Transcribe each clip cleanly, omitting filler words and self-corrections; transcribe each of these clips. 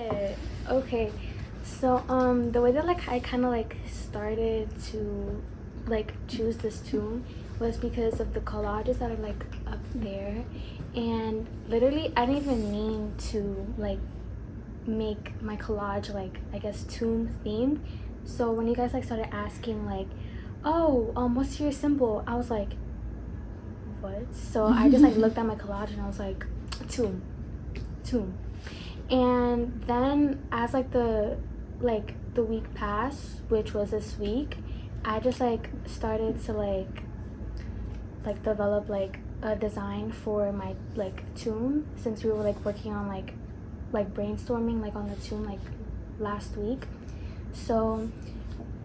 shit. Okay. So the way that like I kind of like started to like choose this tune was because of the collages that are like up there, and literally I didn't even mean to like make my collage like I guess tomb themed. So when you guys like started asking like, oh what's your symbol, I was like, what? So I just like looked at my collage and I was like, tomb. And then as like the week passed, which was this week, I just like started to like develop like a design for my like tomb, since we were like working on like brainstorming like on the tomb like last week. So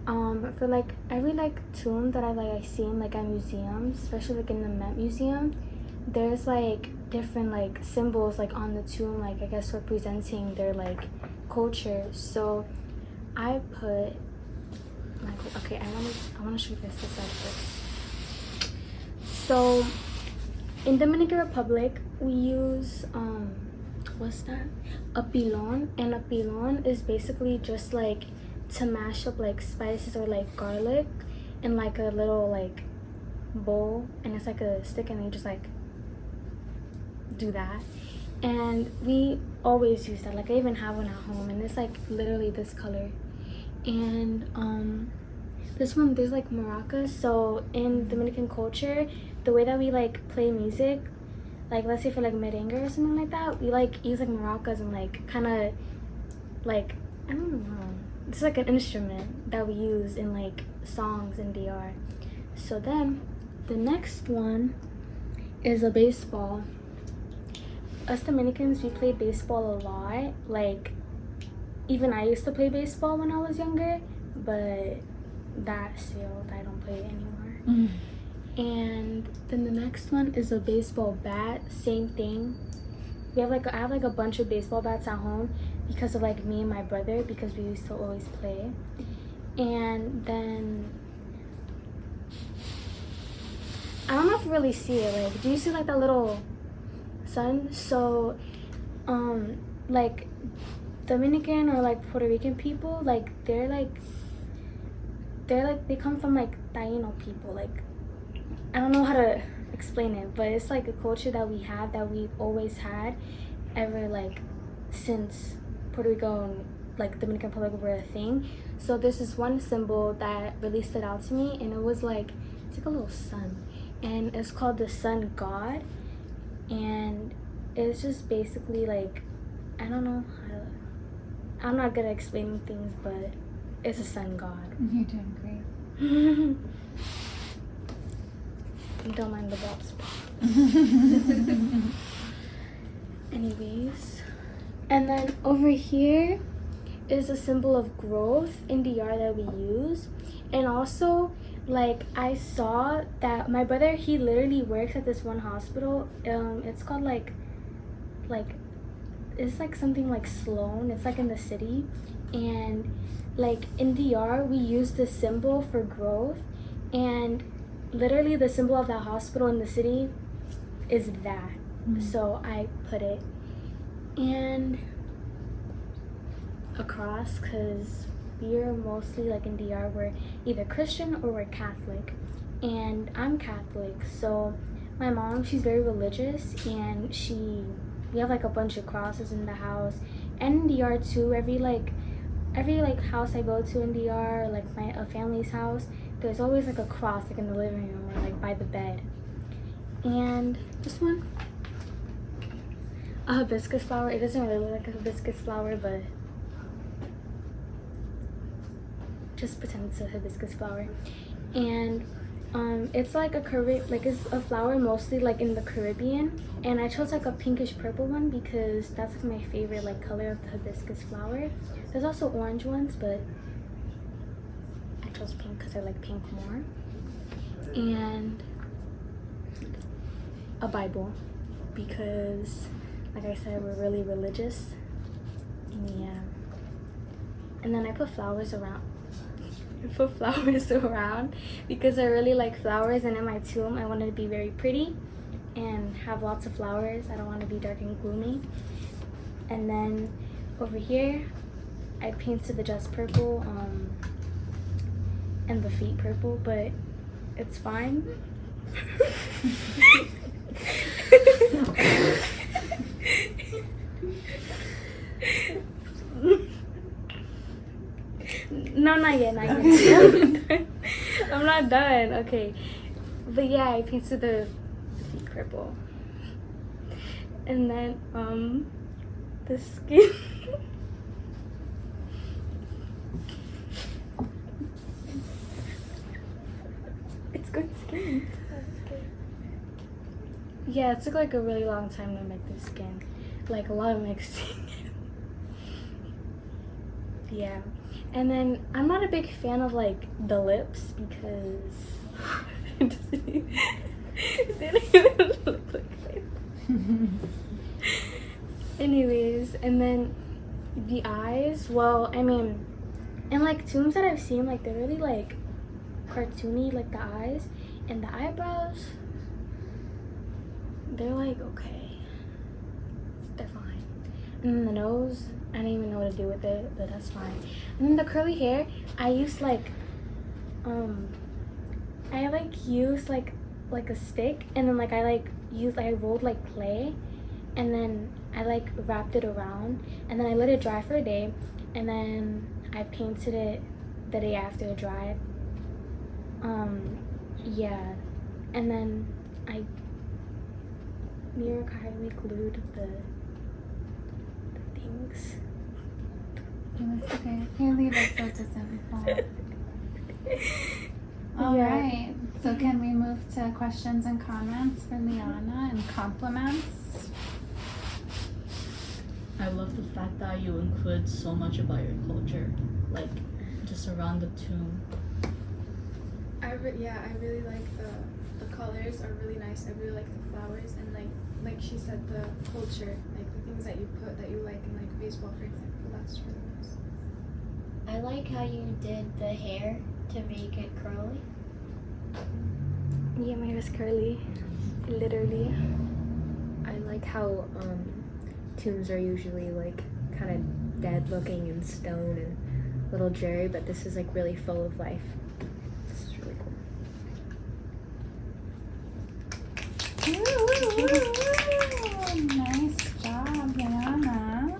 for like every like tomb that I seen like at museums, especially like in the Met Museum, there's like different like symbols like on the tomb, like I guess representing their like culture. So I put like, okay, I want to show you guys this out first. So in Dominican Republic we use what's that, a pilon, and a pilon is basically just like to mash up like spices or like garlic in like a little like bowl, and it's like a stick and you just like do that. And we always use that, like I even have one at home, and it's like literally this color. And this one, there's like maracas. So in Dominican culture, the way that we like play music, like let's say for like merengue or something like that, we like use like maracas and like kind of like, I don't know, it's like an instrument that we use in like songs in DR. So then the next one is a baseball. Us Dominicans, we play baseball a lot. Like even I used to play baseball when I was younger, but that sailed. I don't play it anymore. And then the next one is a baseball bat. Same thing. I have like a bunch of baseball bats at home because of like me and my brother, because we used to always play. And then I don't know if you really see it. Like, do you see like that little sun? So like Dominican or like Puerto Rican people, like they come from like Taino people. Like I don't know how to explain it, but it's like a culture that we have, that we've always had ever, like since Puerto Rico and like Dominican Republic were a thing. So this is one symbol that really stood out to me, and it was like, it's like a little sun, and it's called the sun god. And it's just basically like, I don't know how to, I'm not good at explaining things, but it's a sun god. You're doing great. Don't mind the bald spot. Anyways, and then over here is a symbol of growth in DR that we use. And also, like I saw that my brother, he literally works at this one hospital. It's called like it's like something like Sloan. It's like in the city, and like in DR we use this symbol for growth, and literally the symbol of that hospital in the city is that. So I put it. And across, because we're mostly like in DR, we're either Christian or we're Catholic, and I'm Catholic. So my mom, she's very religious, and we have like a bunch of crosses in the house, and in DR too. Every house I go to in DR, like a family's house, there's always like a cross like in the living room or like by the bed. And this one, a hibiscus flower. It doesn't really look like a hibiscus flower, but just pretend it's a hibiscus flower. And it's like it's a flower mostly like in the Caribbean, and I chose like a pinkish purple one because that's like my favorite like color of the hibiscus flower. There's also orange ones, but I chose pink because I like pink more. And a Bible, because like I said, we're really religious. Yeah. And then I put flowers around. Because I really like flowers, and in my tomb I wanted to be very pretty and have lots of flowers. I don't want to be dark and gloomy. And then over here, I painted the dress purple, and the feet purple, but it's fine. No, not yet, not yet. I'm not done. Okay. But yeah, I painted the feet purple. And then, the skin. It's good skin. Yeah, it took like a really long time to make this skin. Like a lot of mixing. Yeah. And then I'm not a big fan of like the lips because it didn't even look like it. Anyways, and then the eyes, well, I mean, in like tunes that I've seen, like they're really like cartoony, like the eyes, and the eyebrows, they're like okay, they're fine. And then the nose, I didn't even know what to do with it, but that's fine. And then the curly hair, I used like used like a stick, and then like I rolled like clay, and then I like wrapped it around, and then I let it dry for a day, and then I painted it the day after it dried. Yeah, and then I highly glued the things. It looks okay. Your leave is so disappointing. All Yeah. right. So can we move to questions and comments for Liana and compliments? I love the fact that you include so much about your culture, like just around the tomb. I really like the colors are really nice. I really like the flowers and like she said, the culture, like the things that you put that you like in like baseball, for example. That's really nice. I like how you did the hair to make it curly. Yeah, my hair is curly, literally. I like how tombs are usually like kind of dead looking and stone and little dreary, but this is like really full of life. This is really cool. Nice job, Liana.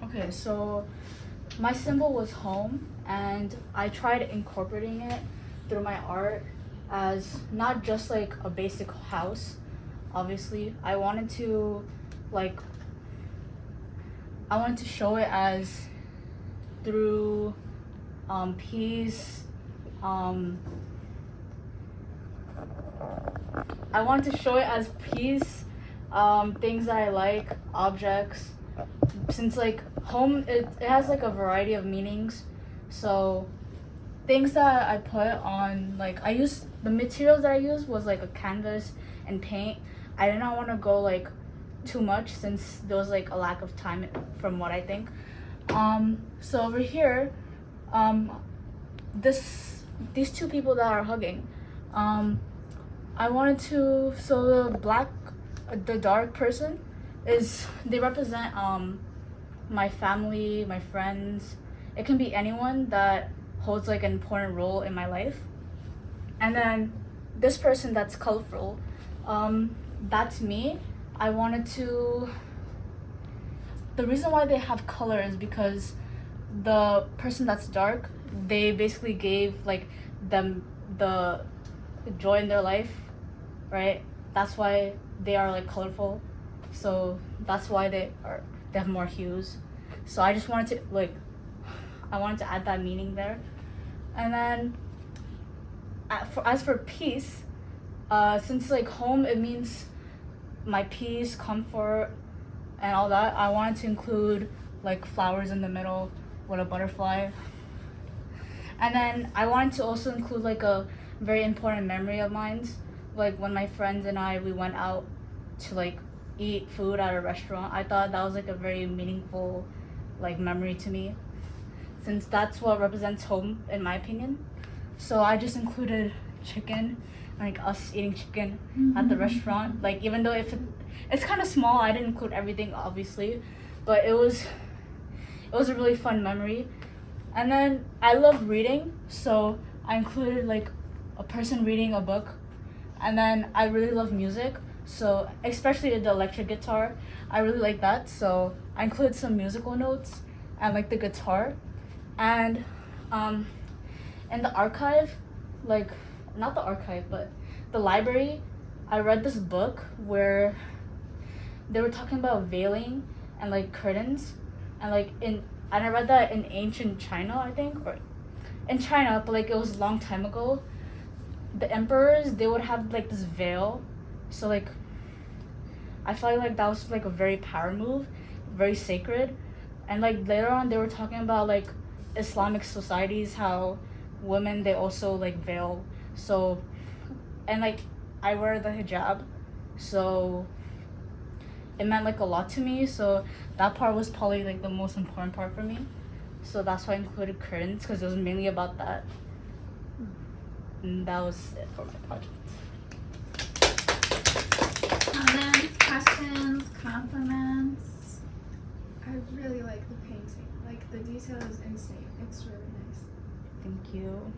Okay, so my symbol was home, and I tried incorporating it through my art as not just like a basic house. Obviously, I wanted to show it as through peace. I wanted to show it as peace, things that I like, objects. Since like home, it has like a variety of meanings, so things that I put on, like the materials that I used was like a canvas and paint. I did not want to go like too much since there was like a lack of time from what I think. So over here, these two people that are hugging, I wanted to, so the dark person they represent my family, my friends. It can be anyone that holds like an important role in my life. And then this person that's colorful, that's me. I wanted to, the reason why they have color is because the person that's dark, they basically gave like them the joy in their life, right? That's why they are like colorful. So that's why they have more hues. So I just wanted to add that meaning there. And then as for peace, since like home, it means my peace, comfort, and all that, I wanted to include like flowers in the middle with a butterfly. And then I wanted to also include like a very important memory of mine, like when my friends and we went out to like eat food at a restaurant. I thought that was like a very meaningful like memory to me. since that's what represents home in my opinion. So I just included chicken, like us eating chicken at the restaurant. Like even though it's kind of small, I didn't include everything obviously, but it was a really fun memory. And then I love reading, so I included like a person reading a book. And then I really love music, so especially the electric guitar, I really like that. So I included some musical notes and like the guitar. And in the archive, like not the archive, but the library, I read this book where they were talking about veiling and like curtains, and I read that in ancient China, I think, or in China, but like it was a long time ago. The emperors, they would have like this veil, so like I felt like that was like a very power move, very sacred. And like later on they were talking about like Islamic societies, how women, they also like veil. So, and like I wear the hijab, so it meant like a lot to me. So that part was probably like the most important part for me. So that's why I included curtains, because it was mainly about that. And that was it for my project. Comments, questions, compliments. I really like the painting. Like the detail is insane. It's really nice. Thank you.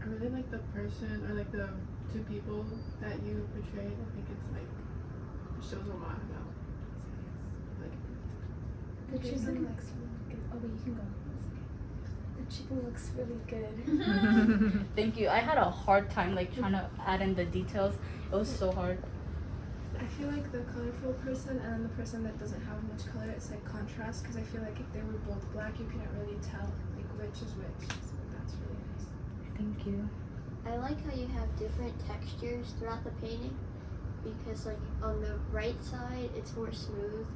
I really like the person, or like the two people that you portrayed. I think it's like, it shows a lot about like The chicken looks really good. Oh, but you can go. The chicken looks really good. Thank you. I had a hard time like trying to add in the details. It was so hard. I feel like the colorful person and then the person that doesn't have much color, it's like contrast, because I feel like if they were both black, you couldn't really tell like which is which. So that's really nice. Thank you. I like how you have different textures throughout the painting, because like on the right side it's more smooth,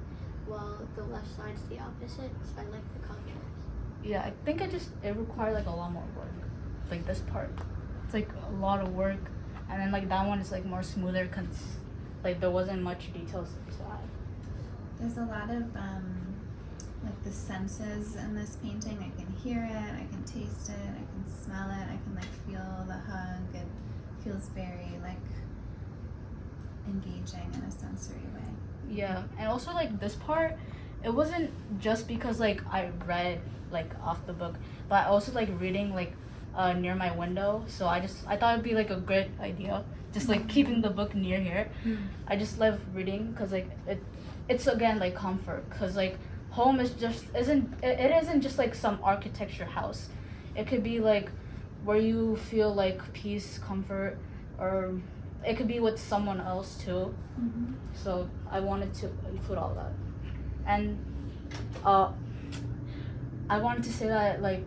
while the left side's the opposite. So I like the contrast. Yeah, I think it required like a lot more work. Like this part, it's like a lot of work, and then like that one is like more smoother, cause like there wasn't much details to add. There's a lot of like the senses in this painting. I can hear it, I can taste it, I can smell it, I can like feel the hug. It feels very like engaging in a sensory way. Yeah, and also like this part, it wasn't just because like I read like off the book, but I also like reading like near my window. So I thought it'd be like a great idea, just like keeping the book near here. I just love reading because like it's again like comfort, because like home is just it isn't just like some architecture house. It could be like where you feel like peace, comfort, or it could be with someone else too. So I wanted to include all that. And I wanted to say that like,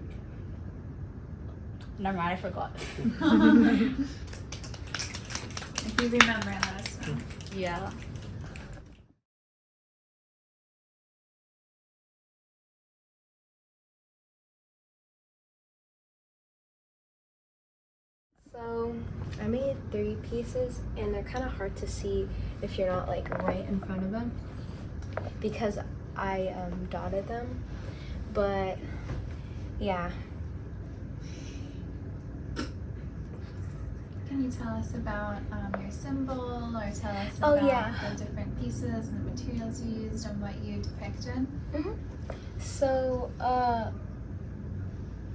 never mind, I forgot. If you remember, let us know. Yeah. So I made 3 pieces, and they're kind of hard to see if you're not like right in front of them, because I dotted them. But yeah. Can you tell us about your symbol, or tell us Oh, about yeah. the different pieces and the materials you used and what you depicted? So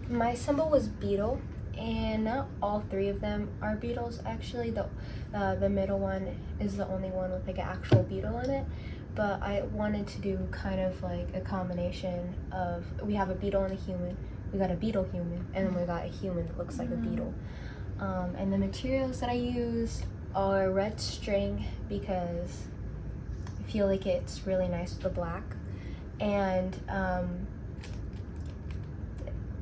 my symbol was beetle, and not all 3 of them are beetles actually. The middle one is the only one with like an actual beetle in it, but I wanted to do kind of like a combination of, we have a beetle and a human, we got a beetle human, and then we got a human that looks like a beetle. And the materials that I used are red string, because I feel like it's really nice with the black, and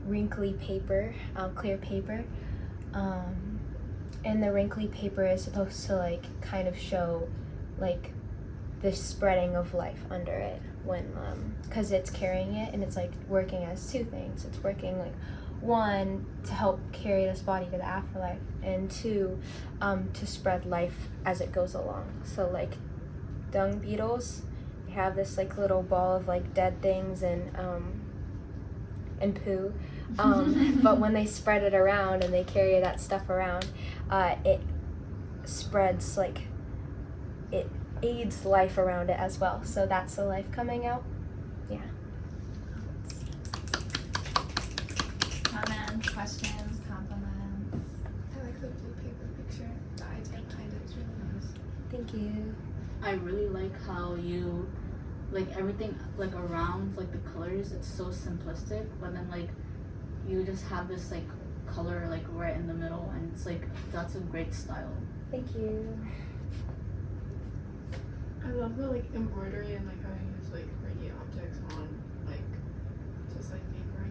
wrinkly paper, clear paper, and the wrinkly paper is supposed to like kind of show like the spreading of life under it, when because it's carrying it, and it's like working as 2 things. It's working like 1 to help carry this body to the afterlife, and 2 to spread life as it goes along. So like dung beetles, they have this like little ball of like dead things, and and poo. But when they spread it around and they carry that stuff around, it spreads, like, it aids life around it as well. So that's the life coming out. Yeah. Comments, questions, compliments. I like the blue paper picture. The idea behind it is really nice. Thank you. I really like how you, like, everything, like, around, like, the colors, it's so simplistic, but then, like, you just have this, like, color, like, right in the middle, and it's like, that's a great style. Thank you. I love the like embroidery and like how you use like pretty objects on like just like paper, I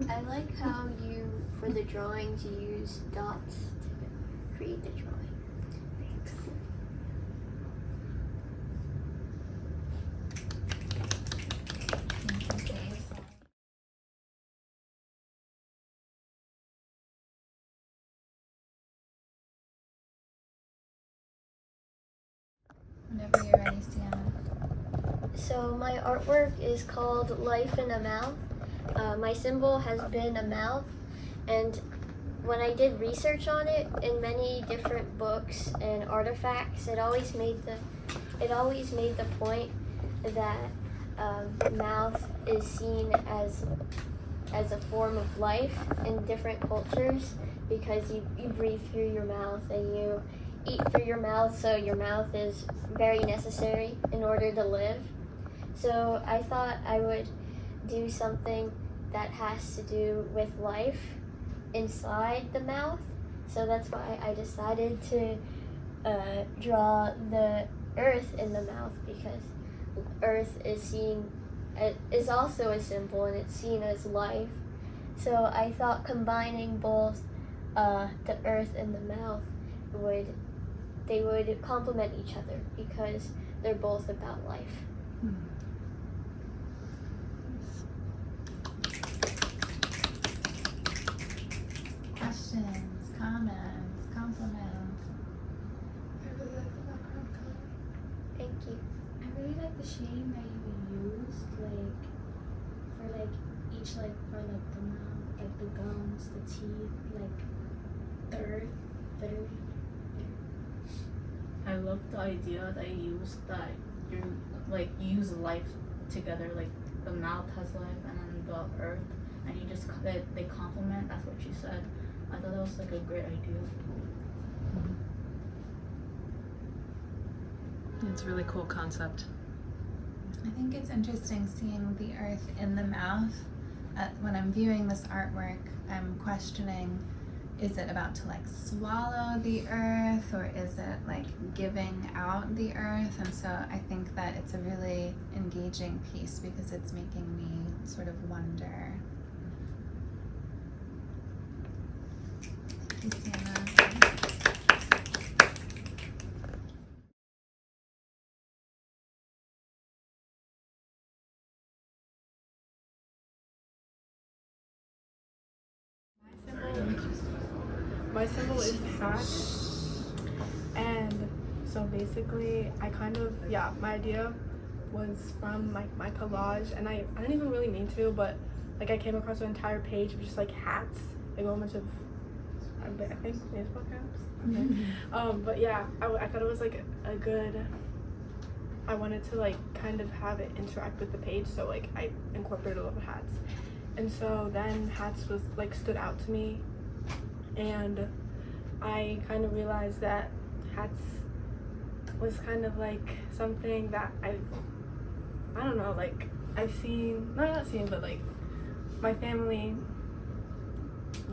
guess. I like how you, for the drawings, you use dots to create the drawing. Whenever you're ready, Sienna. So my artwork is called Life in a Mouth. My symbol has been a mouth, and when I did research on it in many different books and artifacts, it always made the point that mouth is seen as a form of life in different cultures, because you breathe through your mouth and you eat through your mouth, so your mouth is very necessary in order to live. So I thought I would do something that has to do with life inside the mouth. So that's why I decided to draw the earth in the mouth, because earth is also a symbol and it's seen as life. So I thought combining both the earth and the mouth would complement each other, because they're both about life. Questions, comments, compliments. I really like the background color. Thank you. I really like the shading that you used, like, for, like, each, like, for, like, the mouth, like, the gums, the teeth, like, the earth, literally. I love the idea that you use that you like use life together, like the mouth has life and then the earth, and you just they complement. That's what she said. I thought that was like a great idea. It's a really cool concept. I think it's interesting seeing the earth in the mouth. When I'm viewing this artwork, I'm questioning, is it about to like swallow the earth, or is it like giving out the earth? And so I think that it's a really engaging piece because it's making me sort of wonder. Thank you, Sienna. My symbol is hat, and so basically I kind of, my idea was from like my collage, and I didn't even really mean to, but like I came across an entire page of just like hats, like a whole bunch of, I think baseball caps. But yeah, I thought it was like a good, I wanted to like kind of have it interact with the page, so like I incorporated a lot of hats. And so then hats was like stood out to me, and I kind of realized that hats was kind of like something that I don't know, like I've seen, not seen, but like my family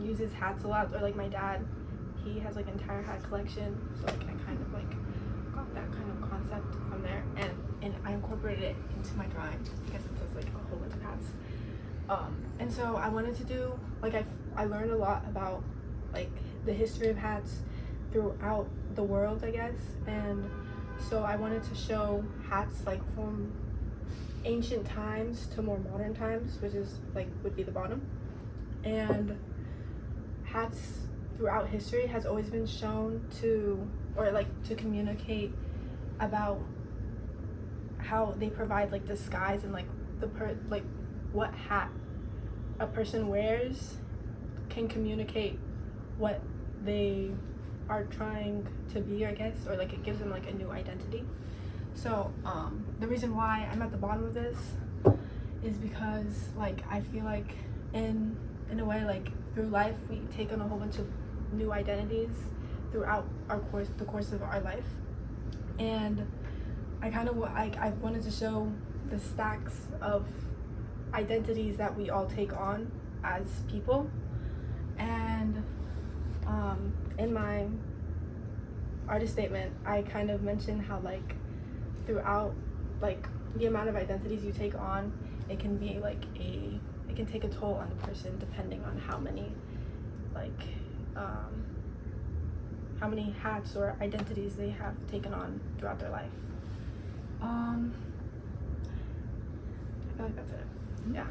uses hats a lot, or like my dad, he has like an entire hat collection, so like I kind of like got that kind of concept from there, and I incorporated it into my drawing because it says like a whole bunch of hats. And so I wanted to do, like I learned a lot about like the history of hats throughout the world, I guess, and so I wanted to show hats like from ancient times to more modern times, which is like would be the bottom. And hats throughout history has always been shown to, or like to communicate about how they provide like disguise and like what hat a person wears can communicate what they are trying to be, I guess, or like it gives them like a new identity. So the reason why I'm at the bottom of this is because like I feel like in a way, like through life we take on a whole bunch of new identities throughout the course of our life, and I kind of I wanted to show the stacks of identities that we all take on as people. And in my artist statement I kind of mentioned how like throughout like the amount of identities you take on, it can be like it can take a toll on the person depending on how many hats or identities they have taken on throughout their life. I feel like that's it. Yeah.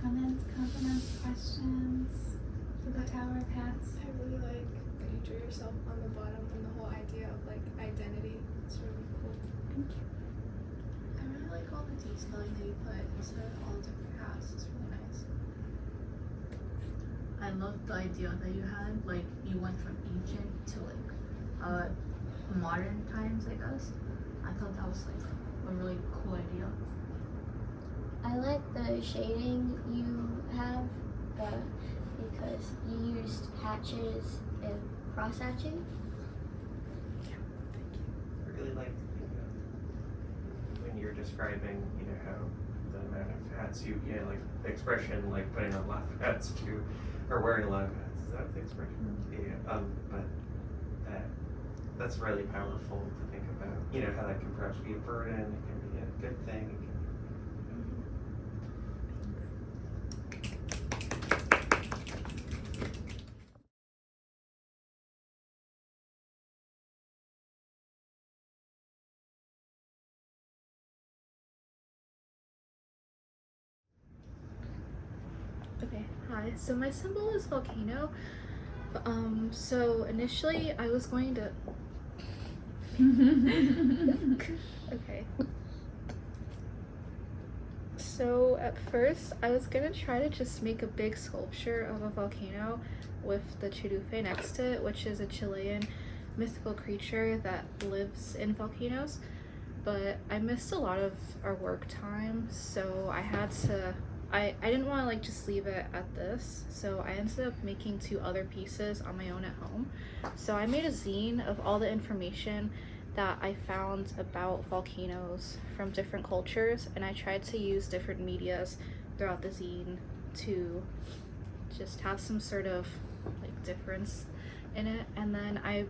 Comments, compliments, questions for the Tower of Hats? I really like that you drew yourself on the bottom and the whole idea of like identity. It's really cool. I really like all the detailing that you put instead of all the different hats. It's really nice. I love the idea that you had, like you went from ancient to like modern times, I guess. I thought that was like a really cool idea. I like the shading you have because you used hatches and cross hatching. I really like when you're describing, how the amount of hats like the expression, like putting on a lot of hats too, or wearing a lot of hats. Is that the expression? Yeah. But that's really powerful to think about. How that can perhaps be a burden. It can be a good thing. It can Okay, hi. So my symbol is volcano. So initially I was going to okay. So at first I was gonna try to just make a big sculpture of a volcano with the Chirufe next to it, which is a Chilean mythical creature that lives in volcanoes. But I missed a lot of our work time, so I had to I didn't want to like just leave it at this, so I ended up making 2 other pieces on my own at home. So I made a zine of all the information that I found about volcanoes from different cultures, and I tried to use different medias throughout the zine to just have some sort of like difference in it. And then I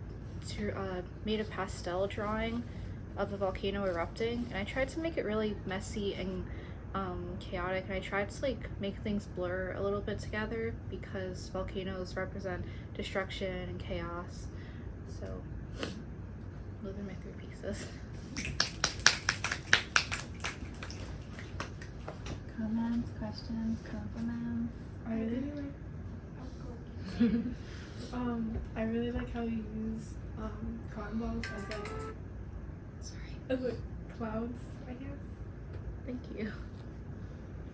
made a pastel drawing of a volcano erupting, and I tried to make it really messy and chaotic, and I tried to like make things blur a little bit together because volcanoes represent destruction and chaos. So those are my 3 pieces. Comments, questions, compliments? I really like how you use cotton balls as like clouds, I guess. Thank you.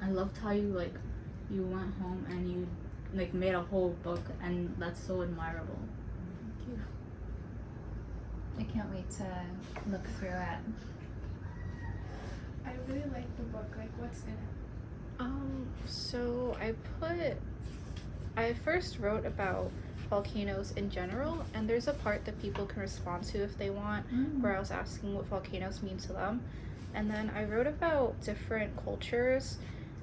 I loved how you went home and you like made a whole book, and that's so admirable. Thank you. I can't wait to look through it. I really like the book. Like, what's in it? So I first wrote about volcanoes in general, and there's a part that people can respond to if they want, where I was asking what volcanoes mean to them. And then I wrote about different cultures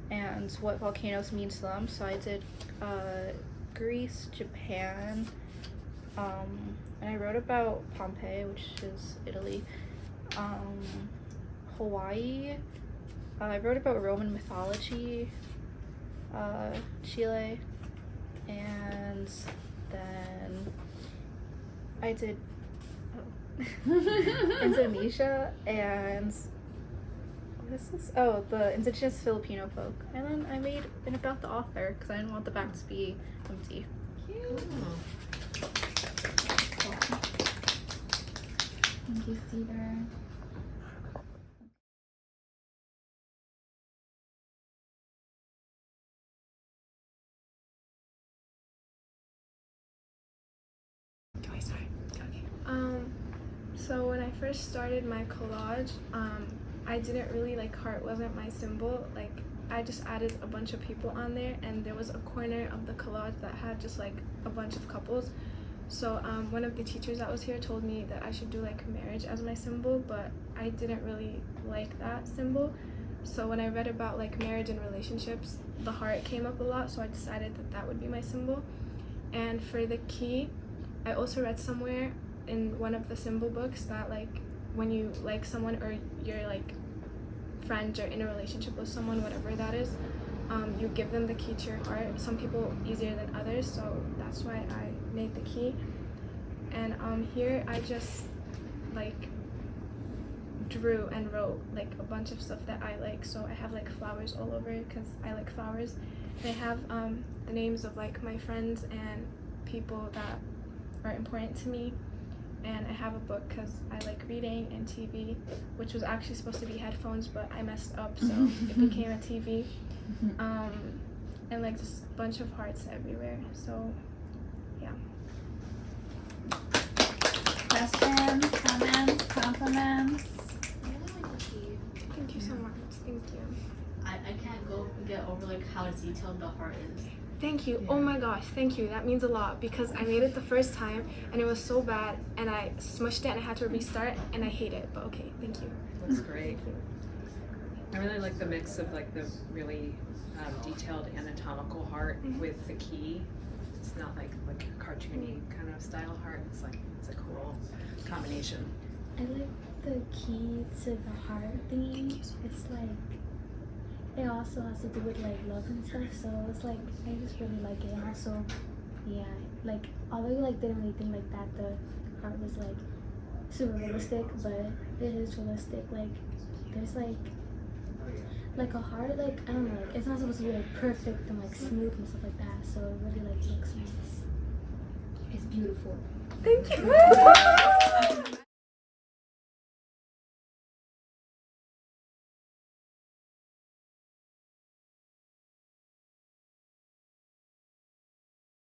and what volcanoes mean to them. So I did Greece, Japan, and I wrote about Pompeii, which is Italy, Hawaii. I wrote about Roman mythology, Chile, and then I did Indonesia, and what is this? Oh, the indigenous Filipino folk. And then I made an about the author because I didn't want the back to be empty. Thank you, Cedar. So when I first started my collage, I didn't really like heart wasn't my symbol. Like I just added a bunch of people on there, and there was a corner of the collage that had just like a bunch of couples. So one of the teachers that was here told me that I should do like marriage as my symbol, but I didn't really like that symbol. So when I read about like marriage and relationships, the heart came up a lot, so I decided that that would be my symbol. And for the key, I also read somewhere in one of the symbol books that like when you like someone or you're like friends or in a relationship with someone, whatever that is, you give them the key to your heart. Some people easier than others, so that's why I made the key. And here I just like drew and wrote like a bunch of stuff that I like. So I have like flowers all over because I like flowers. And I have the names of like my friends and people that are important to me. And I have a book because I like reading, and TV, which was actually supposed to be headphones, but I messed up, so it became a TV. And like just a bunch of hearts everywhere. So yeah. Questions, comments, compliments? I really like the key. Thank you so much. Thank you. I can't get over like how detailed the heart is. Thank you. Oh my gosh, thank you. That means a lot because I made it the first time and it was so bad and I smushed it and I had to restart and I hate it. But okay, thank you. Looks great. I really like the mix of like the really detailed anatomical heart with the key. It's not like a cartoony kind of style heart. It's a cool combination. I like the key to the heart thingy. It's like it also has to do with like love and stuff. So it's like I just really like it. And also, yeah, like although you like didn't really think like that, the heart was like super realistic, but it is realistic. Like there's like a heart, like I don't know, like it's not supposed to be like perfect and like smooth and stuff like that. So it really like looks nice. It's beautiful. Thank you.